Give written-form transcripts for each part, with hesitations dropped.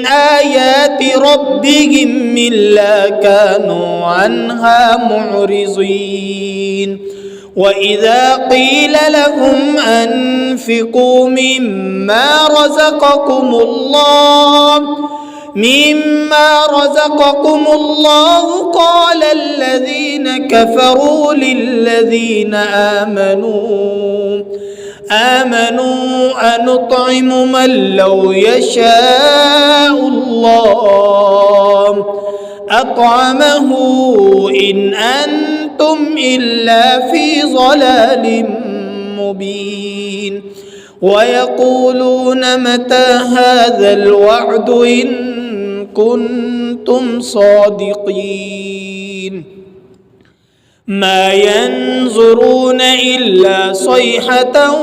آيات ربهم إلا كانوا عنها معرضين. وإذا قيل لهم أنفقوا مما رزقكم الله قال الذين كفروا للذين آمنوا أنطعم من لو يشاء الله أطعمه إن أنتم إلا في ضلال مبين. ويقولون متى هذا الوعد إن كنتم صادقين. ما ينظرون إلا صيحة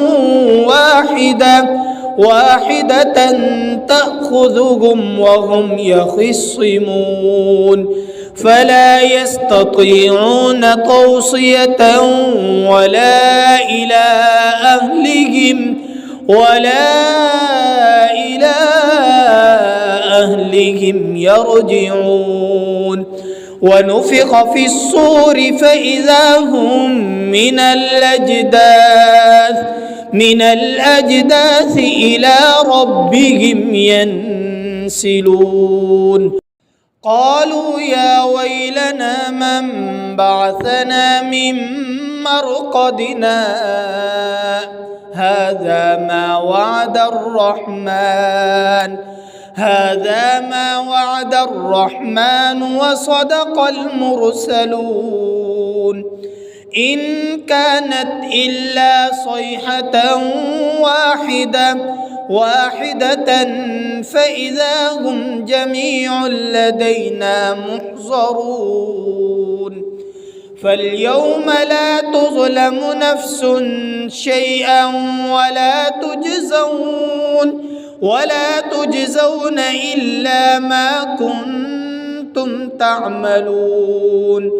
واحدة تأخذهم وهم يخصمون فلا يستطيعون توصية ولا إلى أهلهم يرجعون. ونفخ في الصور فإذا هم من الأجداث إلى ربهم ينسلون. قالوا يا ويلنا من بعثنا من مرقدنا هذا ما وعد الرحمن وصدق المرسلون. إن كانت إلا صيحة واحدة فإذا هم جميع لدينا محضرون. فاليوم لا تظلم نفس شيئا ولا تجزون إلا ما كنتم تعملون.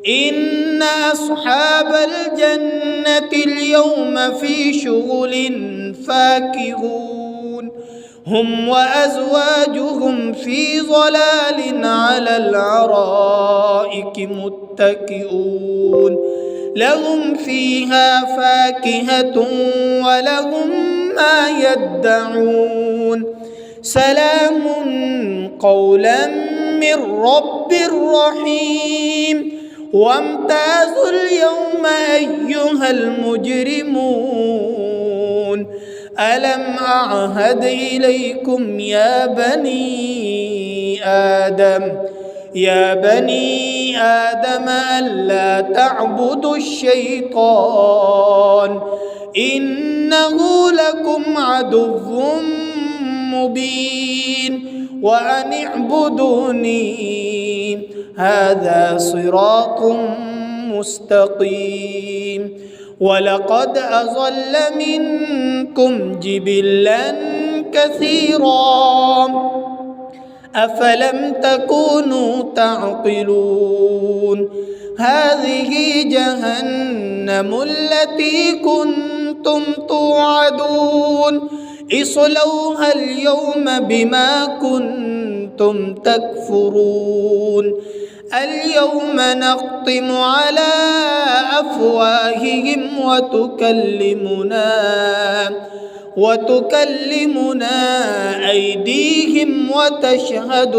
إن أصحاب الجنة اليوم في شغل فاكهون هم وأزواجهم في ظلال على الأرائك متكئون لهم فيها فاكهة ولهم ما يدعون. سلام قولا من رب رحيم. وامتازوا اليوم أيها المجرمون ألم أعهد إليكم يا بني آدم ألا تعبدوا الشيطان إنه لكم عدو مبين وأن اعبدوني هذا صراط مستقيم. ولقد أضل منكم جبلا كثيرا أفلم تكونوا تعقلون. هذه جهنم التي كنتم توعدون اصلوها اليوم بما كنتم تكفرون. اليوم نختم على أفواههم وتكلمنا أيديهم وتشهد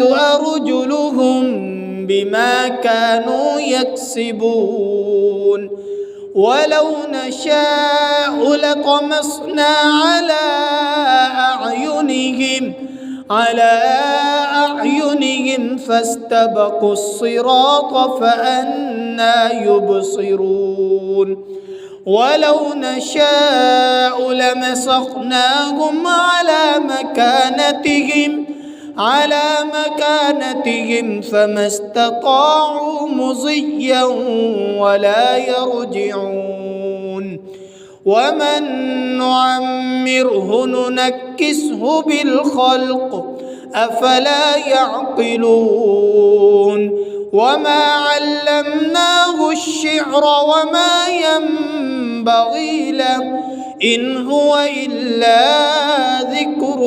أرجلهم بما كانوا يكسبون. ولو نشاء لطمسنا على أعينهم فاستبقوا الصراط فأنى يبصرون. ولو نشاء لمسخناهم على مكانتهم فما استطاعوا مضيا ولا يرجعون. ومن نعمره ننكسه بالخلق أفلا يعقلون. وما علمناه الشعر وما ينبغي ينبغي له إن هو إلا ذكر